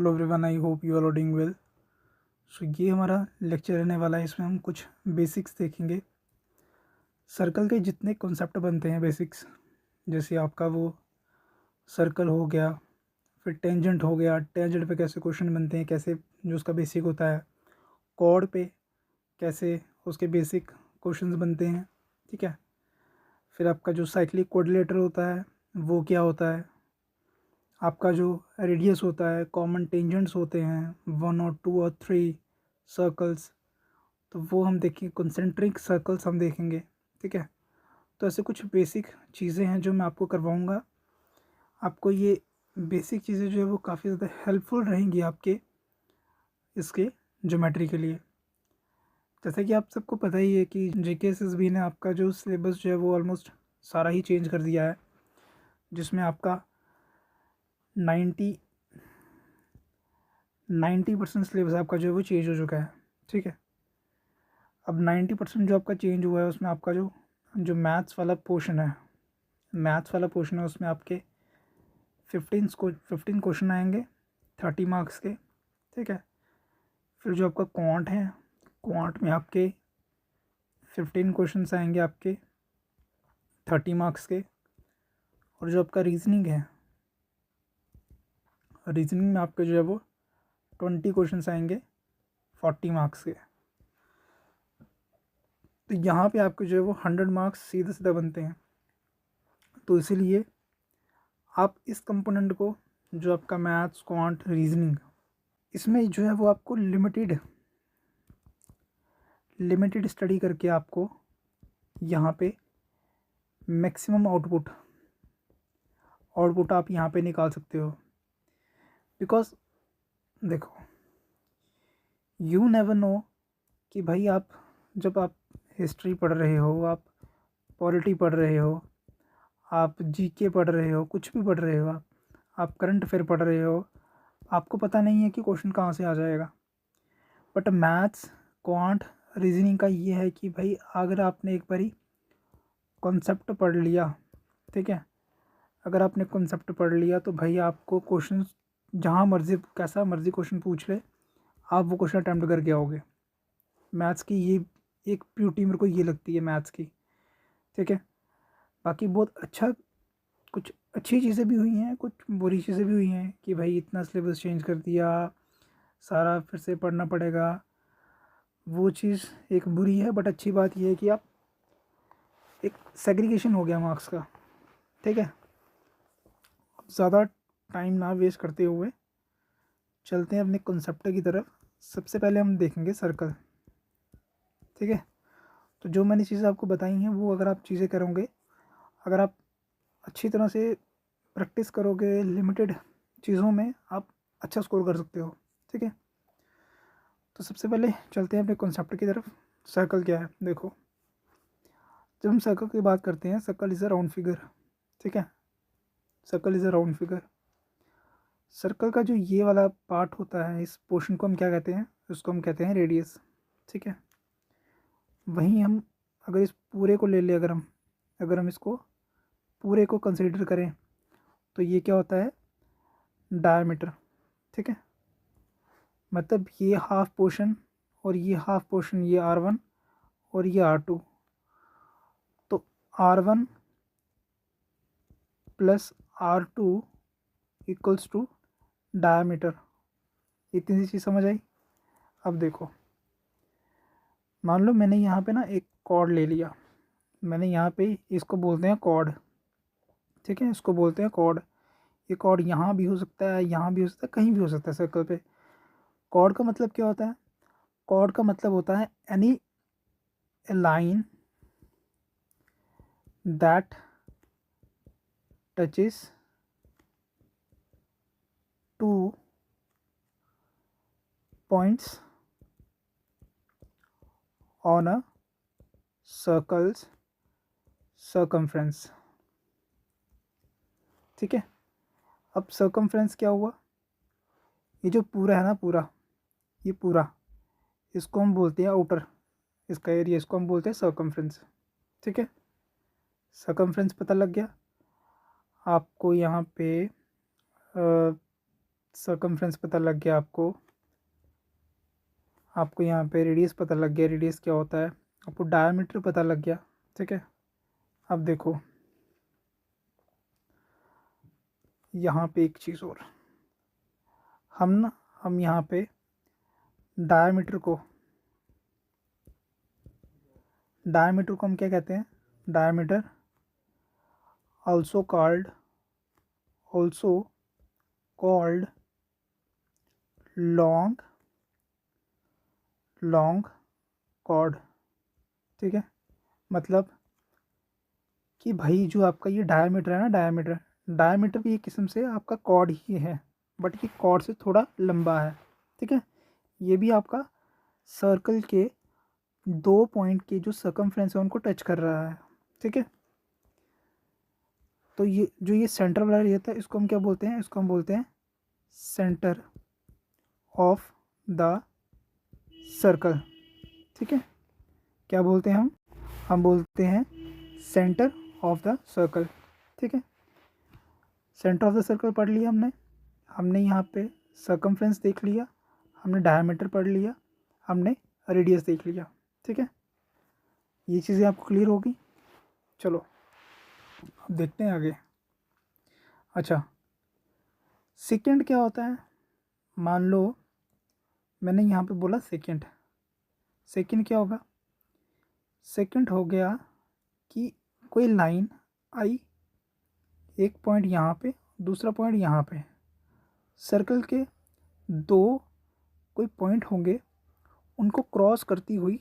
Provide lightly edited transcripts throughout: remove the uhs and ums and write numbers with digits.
Hello everyone, I hope you are doing well. So ये हमारा lecture रहने वाला है। इसमें हम कुछ बेसिक्स देखेंगे। सर्कल के जितने कॉन्सेप्ट बनते हैं बेसिक्स, जैसे आपका वो सर्कल हो गया, फिर टेंजेंट हो गया, टेंजेंट पे कैसे क्वेश्चन बनते हैं, कैसे जो उसका बेसिक होता है, कॉर्ड पे कैसे उसके बेसिक क्वेश्चंस बनते हैं, ठीक है। फिर आपका जो साइक्लिक कोऑर्डिनेटर होता है वो क्या होता है, आपका जो रेडियस होता है, कॉमन टेंजेंट्स होते हैं 1 और 2 और 3 सर्कल्स, तो वो हम देखेंगे। कंसेंट्रिक सर्कल्स हम देखेंगे, ठीक है। तो ऐसे कुछ बेसिक चीज़ें हैं जो मैं आपको करवाऊँगा। आपको ये बेसिक चीज़ें जो है वो काफ़ी ज़्यादा हेल्पफुल रहेंगी आपके इसके ज्योमेट्री के लिए। जैसा कि आप सबको पता ही है कि जेकेएसएसबी ने आपका जो सिलेबस जो है वो ऑलमोस्ट सारा ही चेंज कर दिया है, जिसमें आपका 90% सिलेबस आपका जो है वो चेंज हो चुका है, ठीक है। अब 90% जो आपका चेंज हुआ है उसमें आपका जो जो मैथ्स वाला पोर्शन है उसमें आपके 15 क्वेश्चन आएंगे 30 मार्क्स के, ठीक है। फिर जो आपका क्वांट में आपके 15 क्वेश्चन आएंगे आपके 30 मार्क्स के। और जो आपका रीजनिंग में आपके जो है वो 20 क्वेश्चन आएंगे 40 मार्क्स के। तो यहाँ पे आपके जो है वो 100 मार्क्स सीधा सीधा बनते हैं। तो इसीलिए आप इस कंपोनेंट को, जो आपका मैथ्स क्वांट रीजनिंग, इसमें जो है वो आपको लिमिटेड स्टडी करके आपको यहाँ पे मैक्सिमम आउटपुट आप यहाँ पे निकाल सकते हो। बिकॉज देखो, यू नेवर नो कि भाई जब आप हिस्ट्री पढ़ रहे हो, आप पॉलिटी पढ़ रहे हो, आप जीके पढ़ रहे हो, कुछ भी पढ़ रहे हो, आप करंट अफेयर पढ़ रहे हो, आपको पता नहीं है कि क्वेश्चन कहाँ से आ जाएगा। बट मैथ्स क्वांट रीजनिंग का ये है कि भाई अगर आपने एक बारी कॉन्सेप्ट पढ़ लिया, ठीक है, अगर आपने कॉन्सेप्ट पढ़ लिया तो भाई आपको क्वेश्चन जहाँ मर्जी कैसा मर्जी क्वेश्चन पूछ ले, आप वो क्वेश्चन अटैम्प्ट करके आओगे। मैथ्स की ये एक ब्यूटी मेरे को ये लगती है मैथ्स की, ठीक है। बाकी बहुत अच्छा, कुछ अच्छी चीज़ें भी हुई हैं, कुछ बुरी चीज़ें भी हुई हैं कि भाई इतना सिलेबस चेंज कर दिया, सारा फिर से पढ़ना पड़ेगा। वो चीज़ एक बुरी है। बट अच्छी बात यह है कि आप एक सेग्रीगेशन हो गया मार्क्स का, ठीक है। अब ज़्यादा टाइम ना वेस्ट करते हुए चलते हैं अपने कॉन्सेप्ट की तरफ। सबसे पहले हम देखेंगे सर्कल, ठीक है। तो जो मैंने चीज़ें आपको बताई हैं वो अगर आप चीज़ें करोगे, अगर आप अच्छी तरह से प्रैक्टिस करोगे लिमिटेड चीज़ों में, आप अच्छा स्कोर कर सकते हो, ठीक है। तो सबसे पहले चलते हैं अपने कॉन्सेप्ट की तरफ। सर्कल क्या है, देखो, जब हम सर्कल की बात करते हैं, circle is a round figure, ठीक है। Circle is a round figure. Circle का जो ये वाला पार्ट होता है, इस पोर्शन को हम क्या कहते हैं, उसको हम कहते हैं रेडियस, ठीक है। वहीं हम अगर इस पूरे को ले लें, अगर हम इसको पूरे को कंसीडर करें तो ये क्या होता है, डायमीटर, ठीक है। मतलब ये हाफ पोर्शन और ये हाफ पोर्शन, ये R1 और ये R2, तो R1 plus R2 equals to diameter. इतनी सी चीज़ समझ आई। अब देखो, मान लो मैंने यहाँ पे ना एक कॉर्ड ले लिया, मैंने यहाँ पे इसको बोलते हैं कॉर्ड, ठीक है, इसको बोलते हैं कॉर्ड। ये कॉर्ड यहाँ भी हो सकता है, यहाँ भी हो सकता है, कहीं भी हो सकता है सर्कल पे। कॉर्ड का मतलब क्या होता है, कॉर्ड का मतलब होता है any line that touches two points on a circles circumference, ठीक है। अब सर्कमफ्रेंस क्या हुआ, ये जो पूरा है ना, ये पूरा, इसको हम बोलते हैं आउटर, इसका एरिया, इसको हम बोलते हैं सर्कमफ्रेंस, ठीक है। सर्कमफ्रेंस पता लग गया आपको। यहाँ पे सर्कमफ्रेंस पता लग गया आपको, आपको यहाँ पे रेडियस पता लग गया, रेडियस क्या होता है, आपको डायमीटर पता लग गया, ठीक है। अब देखो यहाँ पे एक चीज़ और, हम यहाँ पे डायमीटर को हम क्या कहते हैं, diameter also called long chord, ठीक है। मतलब कि भाई जो आपका ये डायमीटर है ना, डायमीटर भी एक किस्म से आपका कॉर्ड ही है, बट ये कॉर्ड से थोड़ा लंबा है, ठीक है। ये भी आपका सर्कल के 2 पॉइंट के जो सर्कमफ्रेंस है उनको टच कर रहा है, ठीक है। तो ये जो ये सेंटर वाला रहता है इसको हम क्या बोलते हैं, इसको हम बोलते हैं सेंटर ऑफ द सर्कल, ठीक है। क्या बोलते हैं हम बोलते हैं सेंटर ऑफ द सर्कल, ठीक है। सेंटर ऑफ द सर्कल पढ़ लिया हमने यहाँ पे सर्कमफ्रेंस देख लिया, हमने डायमीटर पढ़ लिया, हमने रेडियस देख लिया, ठीक है। ये चीज़ें आपको क्लियर होगी। चलो अब देखते हैं आगे। अच्छा, सेकंड क्या होता है, मान लो मैंने यहाँ पे बोला सेकंड क्या होगा, सेकंड हो गया कि कोई लाइन आई, एक पॉइंट यहाँ पे, दूसरा पॉइंट यहाँ पे, सर्कल के 2 कोई पॉइंट होंगे, उनको क्रॉस करती हुई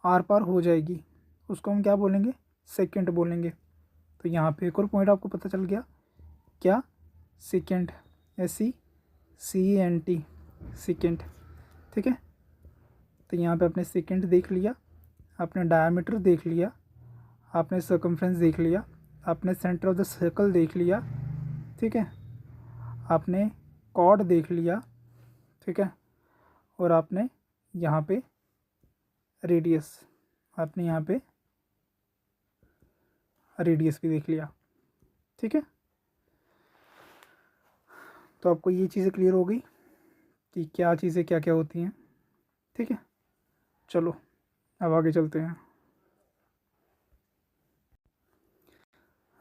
आर पार हो जाएगी, उसको हम क्या बोलेंगे, सेकंड बोलेंगे। तो यहाँ पे एक और पॉइंट आपको पता चल गया, क्या, सेकंड, SECENT, सेकंड, ठीक है। तो यहाँ पे आपने सेकंड देख लिया, आपने डायमीटर देख लिया, आपने सर्कमफ्रेंस देख लिया, आपने सेंटर ऑफ द सर्कल देख लिया, ठीक है, आपने कॉर्ड देख लिया, ठीक है, और आपने यहाँ पे रेडियस भी देख लिया, ठीक है। तो आपको ये चीज़ें क्लियर हो गई कि क्या चीज़ें क्या क्या होती हैं, ठीक है। चलो अब आगे चलते हैं।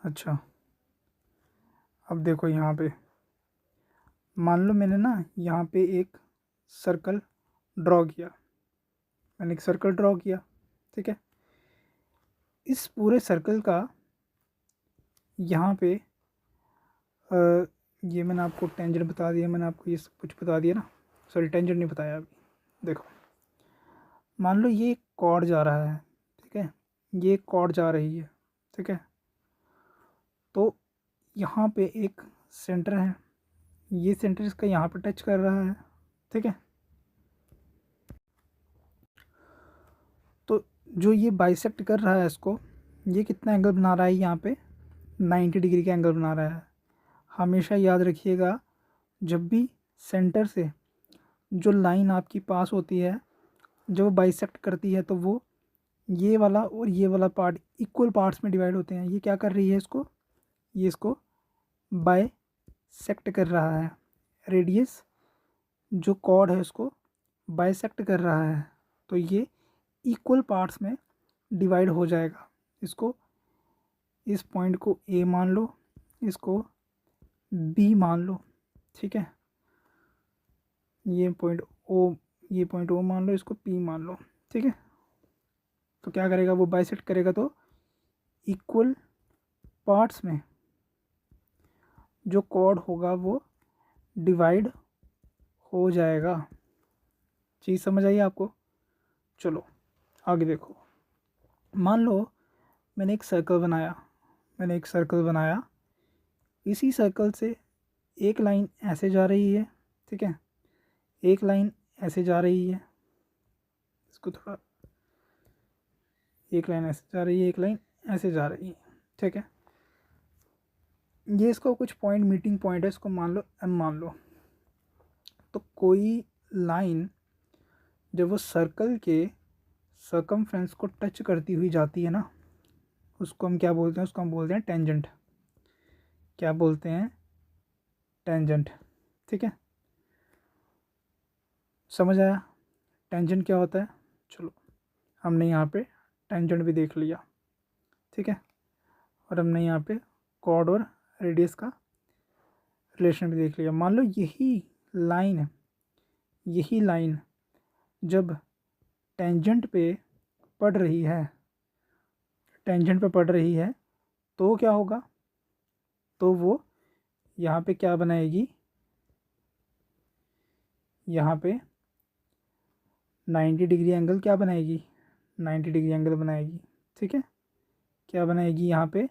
अच्छा, अब देखो यहाँ पे मान लो मैंने ना यहाँ पे एक सर्कल ड्रॉ किया, ठीक है। इस पूरे सर्कल का यहाँ पे ये मैंने आपको टेंजेंट बता दिया, मैंने आपको ये सब कुछ बता दिया ना, सॉरी टेंजेंट नहीं बताया अभी। देखो मान लो ये कॉर्ड जा रहा है, ठीक है, ये कॉर्ड जा रही है, ठीक है। तो यहाँ पे एक सेंटर है, ये सेंटर इसका यहाँ पे टच कर रहा है, ठीक है। तो जो ये बाइसेक्ट कर रहा है इसको, ये कितना एंगल बना रहा है, यहाँ पे 90 डिग्री का एंगल बना रहा है। हमेशा याद रखिएगा, जब भी सेंटर से जो लाइन आपकी पास होती है, जब वो बाइसेक्ट करती है, तो वो ये वाला और ये वाला पार्ट इक्वल पार्ट्स में डिवाइड होते हैं। ये क्या कर रही है इसको, ये इसको बाइसेक्ट कर रहा है, रेडियस जो कॉर्ड है उसको बाइसेक्ट कर रहा है, तो ये इक्वल पार्ट्स में डिवाइड हो जाएगा। इसको, इस पॉइंट को ए मान लो, इसको बी मान लो, ठीक है। ये पॉइंट ओ मान लो, इसको पी मान लो, ठीक है। तो क्या करेगा, वो बाइसेक्ट करेगा, तो इक्वल पार्ट्स में जो कॉर्ड होगा वो डिवाइड हो जाएगा। चीज़ समझ आई आपको। चलो आगे देखो, मान लो मैंने एक सर्कल बनाया, इसी सर्कल से एक लाइन ऐसे जा रही है, ठीक है, एक लाइन ऐसे जा रही है, इसको थोड़ा, एक लाइन ऐसे जा रही है, एक लाइन ऐसे जा रही है, ठीक है। ये इसको कुछ पॉइंट, मीटिंग पॉइंट है, इसको मान लो M मान लो। तो कोई लाइन जब वो सर्कल के सर्कमफ्रेंस को टच करती हुई जाती है ना, उसको हम क्या बोलते हैं, उसको हम बोलते हैं टेंजेंट। क्या बोलते हैं, टेंजेंट। ठीक है, समझ आया टेंजेंट क्या होता है? चलो, हमने यहाँ पे टेंजेंट भी देख लिया। ठीक है, और हमने यहाँ पे कॉर्ड और रेडियस का रिलेशन भी देख लिया। मान लो यही लाइन जब टेंजेंट पे पड़ रही है, तो क्या होगा? तो वो यहाँ पे क्या बनाएगी? यहाँ पे 90 डिग्री एंगल क्या बनाएगी? 90 डिग्री एंगल बनाएगी। ठीक है, क्या बनाएगी? यहाँ पे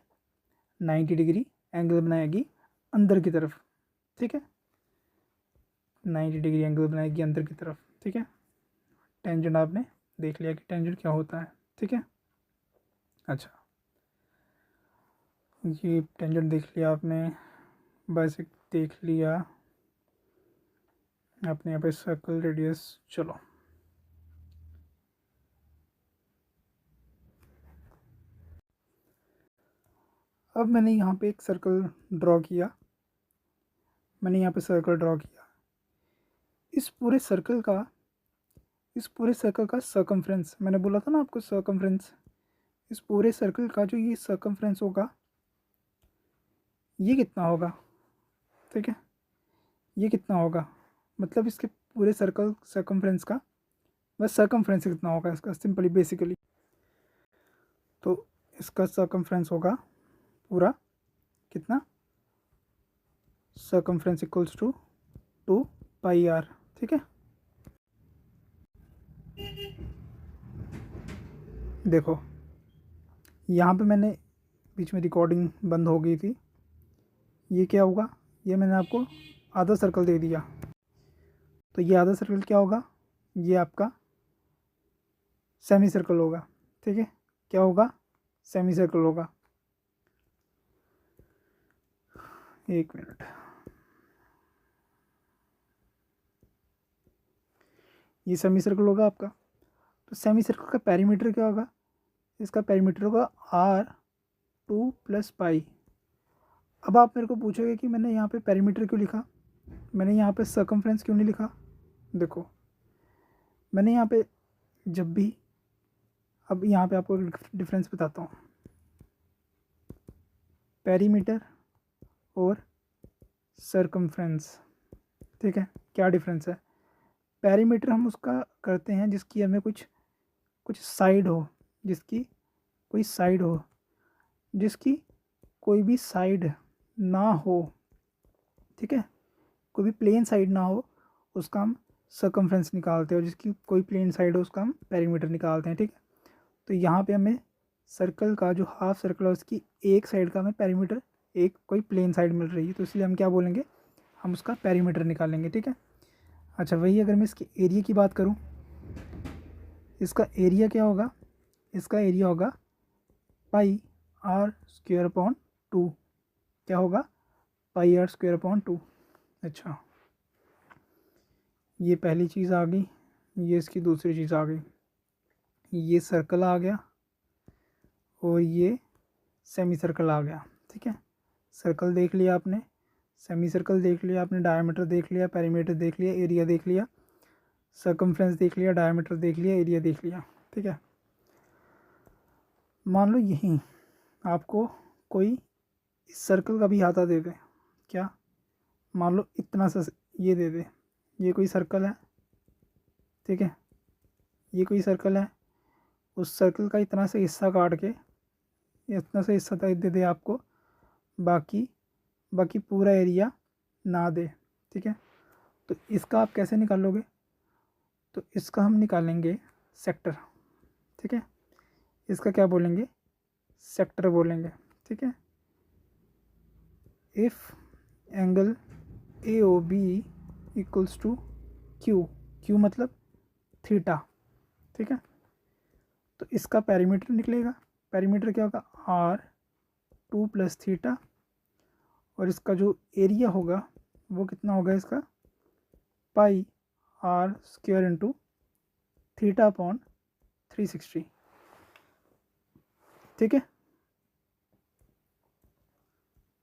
90 डिग्री एंगल बनाएगी अंदर की तरफ। ठीक है, 90 डिग्री एंगल बनाएगी अंदर की तरफ। ठीक है, टेंजेंट आपने देख लिया कि टेंजेंट क्या होता है। ठीक है, अच्छा, ये टेंजेंट देख लिया आपने, बेसिक देख लिया आपने, यहाँ पे सर्कल, रेडियस। चलो, अब मैंने यहाँ पे एक सर्कल ड्रॉ किया। इस पूरे सर्कल का सर्कमफ्रेंस, मैंने बोला था ना आपको सर्कमफ्रेंस, इस पूरे सर्कल का जो ये सर्कमफ्रेंस होगा, ये कितना होगा? ठीक है, ये कितना होगा? मतलब इसके पूरे सर्कमफ्रेंस का बस सर्कमफ्रेंस कितना होगा इसका, सिंपली बेसिकली। तो इसका सर्कमफ्रेंस होगा पूरा कितना? Circumference equals to 2πr। ठीक है, देखो यहाँ पे मैंने बीच में रिकॉर्डिंग बंद हो गई थी। ये क्या होगा? ये मैंने आपको आधा सर्कल दे दिया, तो ये आधा सर्कल क्या होगा? ये आपका सेमी सर्कल होगा। ठीक है, क्या होगा? सेमी सर्कल होगा। एक मिनट, ये सेमी सर्कल होगा आपका। तो सेमी सर्कल का पेरीमीटर क्या होगा? इसका पेरीमीटर होगा R2 + पाई। अब आप मेरे को पूछोगे कि मैंने यहाँ पे पेरीमीटर क्यों लिखा, मैंने यहाँ पे सर्कमफ्रेंस क्यों नहीं लिखा? देखो, मैंने यहाँ पे जब भी, अब यहाँ पे आपको डिफरेंस बताता हूँ, पेरीमीटर और सर्कमफ्रेंस। ठीक है, क्या डिफरेंस है? पेरीमीटर हम उसका करते हैं जिसकी हमें कुछ साइड हो, जिसकी कोई साइड हो, जिसकी कोई भी साइड ना हो। ठीक है, कोई भी प्लेन साइड ना हो, उसका हम सर्कमफ्रेंस निकालते हैं, और जिसकी कोई प्लेन साइड हो उसका हम पेरीमीटर निकालते हैं। ठीक है, तो यहाँ पे हमें सर्कल का जो हाफ सर्कल है उसकी एक साइड का हमें पेरीमीटर, एक कोई प्लेन साइड मिल रही है, तो इसलिए हम क्या बोलेंगे? हम उसका पेरीमीटर निकालेंगे। ठीक है, अच्छा, वही अगर मैं इसके एरिया की बात करूँ, इसका एरिया क्या होगा? इसका एरिया होगा πr²/2। क्या होगा? πr²/2। अच्छा, ये पहली चीज़ आ गई, ये इसकी दूसरी चीज़ आ गई। ये सर्कल आ गया और ये सेमी सर्कल आ गया। ठीक है, सर्कल देख लिया आपने, सेमी सर्कल देख लिया आपने, डायमीटर देख लिया, पेरीमीटर देख लिया, एरिया देख लिया, सर्कमफ्रेंस देख लिया, डायमीटर देख लिया, एरिया देख लिया। ठीक है, मान लो यहीं आपको कोई इस सर्कल का भी हाथा दे दे, क्या? मान लो इतना सा ये दे दे, ये कोई सर्कल है। ठीक है, ये कोई सर्कल है, उस सर्कल का इतना सा हिस्सा काट के इतना सा हिस्सा दे दे आपको, बाकी पूरा एरिया ना दे। ठीक है, तो इसका आप कैसे निकालोगे? तो इसका हम निकालेंगे सेक्टर। ठीक है, इसका क्या बोलेंगे? सेक्टर बोलेंगे। ठीक है, if angle AOB equals to Q मतलब थीटा। ठीक है, तो इसका पेरीमीटर निकलेगा, पेरीमीटर क्या होगा? R2 + थीटा, और इसका जो एरिया होगा वो कितना होगा? इसका πr² × θ/360। ठीक है,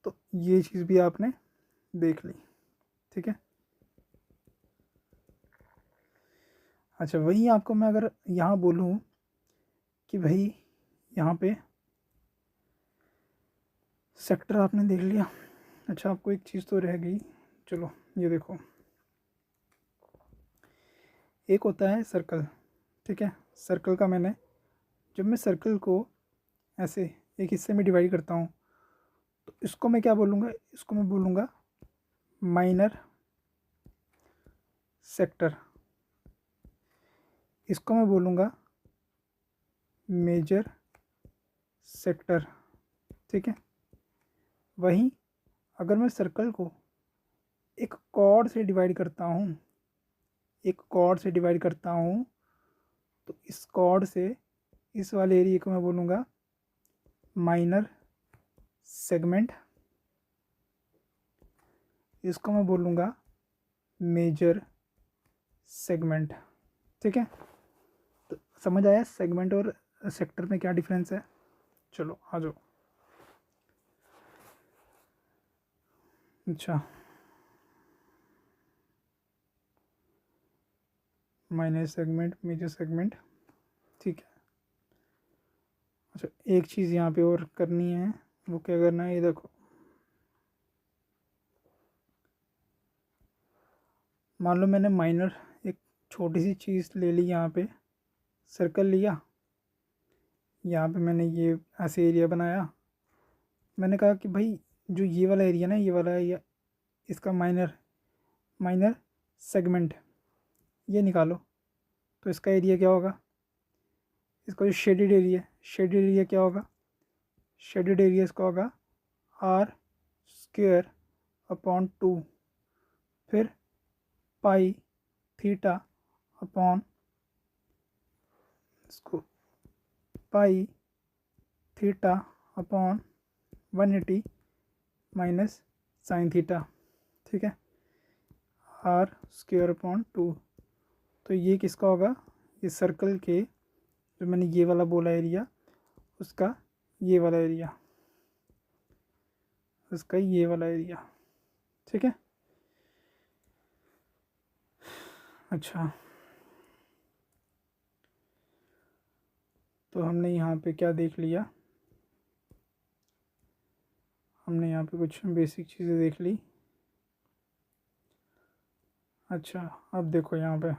तो ये चीज़ भी आपने देख ली। ठीक है। अच्छा, वही आपको मैं अगर यहाँ बोलूँ कि भाई यहाँ पे सेक्टर आपने देख लिया। अच्छा, आपको एक चीज़ तो रह गई, चलो ये देखो, एक होता है सर्कल, ठीक है। सर्कल का मैंने, जब मैं सर्कल को ऐसे एक हिस्से में डिवाइड करता हूँ तो इसको मैं क्या बोलूँगा, इसको मैं बोलूँगा माइनर सेक्टर, इसको मैं बोलूँगा मेजर सेक्टर, ठीक है। वहीं अगर मैं सर्कल को एक कॉर्ड से डिवाइड करता हूँ, एक कॉर्ड से डिवाइड करता हूँ तो इस कॉर्ड से इस वाले एरिया को मैं बोलूँगा माइनर सेगमेंट, इसको मैं बोलूँगा मेजर सेगमेंट, ठीक है। तो समझ आया सेगमेंट और सेक्टर में क्या डिफरेंस है। चलो आ जाओ। अच्छा, माइनर सेगमेंट, मेजर सेगमेंट, ठीक है। अच्छा, एक चीज़ यहाँ पे और करनी है, वो क्या करना है, ये देखो, मान लो मैंने माइनर एक छोटी सी चीज़ ले ली, यहाँ पे सर्कल लिया, यहाँ पे मैंने ये ऐसे एरिया बनाया, मैंने कहा कि भाई जो ये वाला एरिया ना, ये वाला एरिया, इसका माइनर माइनर सेगमेंट ये निकालो, तो इसका एरिया क्या होगा, इसका जो शेडेड एरिया, शेडेड एरिया क्या होगा, शेडेड एरिया इसका होगा आर स्क्वेयर अपॉन 2, फिर पाई थीटा अपॉन, इसको pi theta upon 180 minus sine theta, ठीक है, आर स्क्वेयर अपॉन 2। तो ये किसका होगा, ये सर्कल के जो मैंने ये वाला बोला एरिया, उसका ये वाला एरिया, उसका ये वाला एरिया, ठीक है। अच्छा, तो हमने यहाँ पे क्या देख लिया, हमने यहाँ पे कुछ बेसिक चीज़ें देख ली। अच्छा, अब देखो यहाँ पे